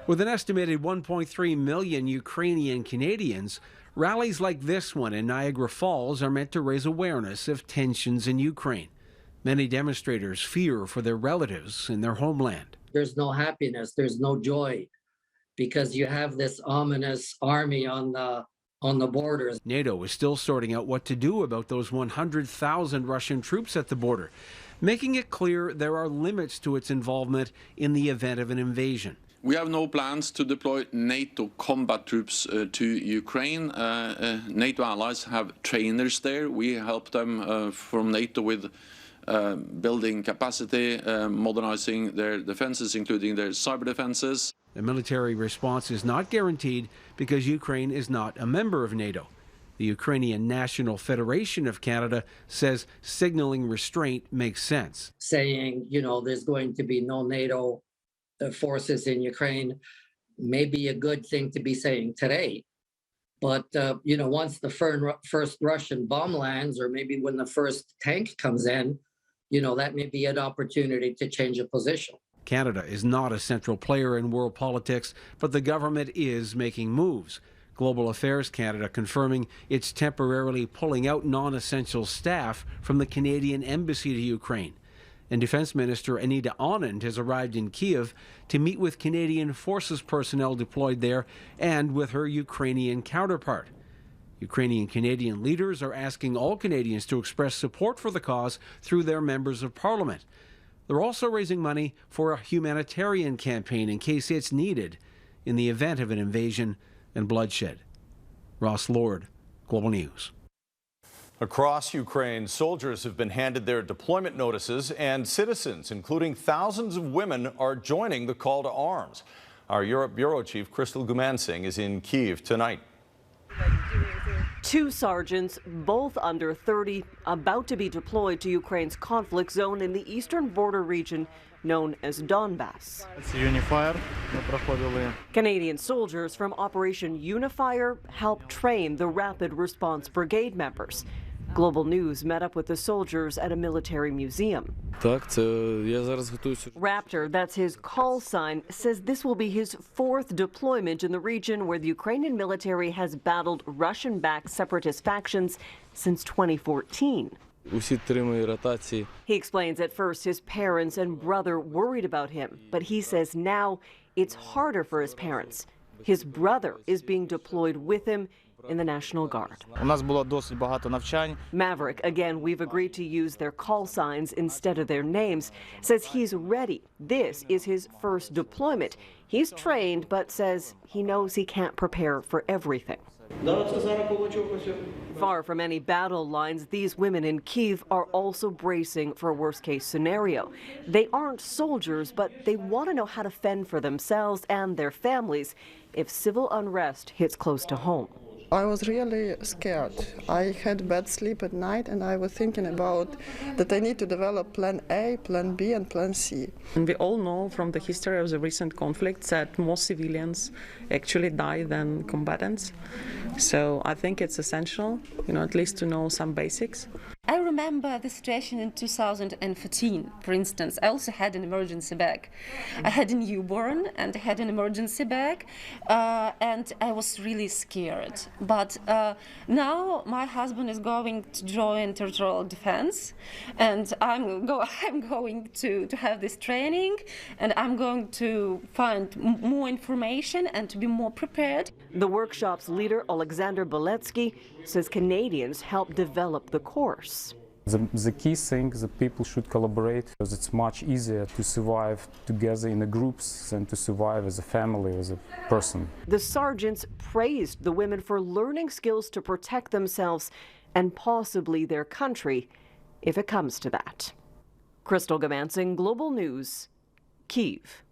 With an estimated 1.3 million Ukrainian Canadians, rallies like this one in Niagara Falls are meant to raise awareness of tensions in Ukraine. Many demonstrators fear for their relatives in their homeland. There's no happiness, there's no joy, because you have this ominous army on the borders. NATO is still sorting out what to do about those 100,000 Russian troops at the border, making it clear there are limits to its involvement in the event of an invasion. We have no plans to deploy NATO combat troops to Ukraine. NATO allies have trainers there. We help them from NATO with building capacity, modernizing their defenses, including their cyber defenses. The military response is not guaranteed because Ukraine is not a member of NATO. The Ukrainian National Federation of Canada says signaling restraint makes sense. Saying, there's going to be no NATO forces in Ukraine may be a good thing to be saying today. But, once the first Russian bomb lands, or maybe when the first tank comes in, that may be an opportunity to change a position. Canada is not a central player in world politics, but the government is making moves. Global Affairs Canada confirming it's temporarily pulling out non-essential staff from the Canadian embassy to Ukraine. And Defense Minister Anita Anand has arrived in Kyiv to meet with Canadian Forces personnel deployed there and with her Ukrainian counterpart. Ukrainian Canadian leaders are asking all Canadians to express support for the cause through their members of parliament. They're also raising money for a humanitarian campaign in case it's needed in the event of an invasion and bloodshed. Ross Lord, Global News. Across Ukraine, soldiers have been handed their deployment notices, and citizens, including thousands of women, are joining the call to arms. Our Europe Bureau Chief, Crystal Goomansingh, is in Kyiv tonight. Two sergeants, both under 30, about to be deployed to Ukraine's conflict zone in the eastern border region known as Donbass. Canadian soldiers from Operation Unifier helped train the Rapid Response Brigade members. Global News met up with the soldiers at a military museum. Raptor, that's his call sign, says this will be his fourth deployment in the region where the Ukrainian military has battled Russian-backed separatist factions since 2014. He explains at first his parents and brother worried about him, but he says now it's harder for his parents. His brother is being deployed with him in the National Guard. Maverick, again, we've agreed to use their call signs instead of their names, says he's ready. This is his first deployment. He's trained, but says he knows he can't prepare for everything. Far from any battle lines, these women in Kyiv are also bracing for a worst-case scenario. They aren't soldiers, but they want to know how to fend for themselves and their families if civil unrest hits close to home. I was really scared. I had bad sleep at night, and I was thinking about that I need to develop plan A, plan B, and plan C. And we all know from the history of the recent conflicts that more civilians actually die than combatants. So I think it's essential, at least to know some basics. I remember the situation in 2014, for instance. I also had an emergency bag. I had a newborn and I had an emergency bag, and I was really scared. But now my husband is going to join territorial defense, and I'm going to have this training, and I'm going to find more information and to be more prepared. The workshop's leader, Alexander Beletsky, says Canadians helped develop the course. The key thing is that people should collaborate, because it's much easier to survive together in the groups than to survive as a family, as a person. The sergeants praised the women for learning skills to protect themselves and possibly their country, if it comes to that. Crystal Goomansingh, Global News, Kyiv.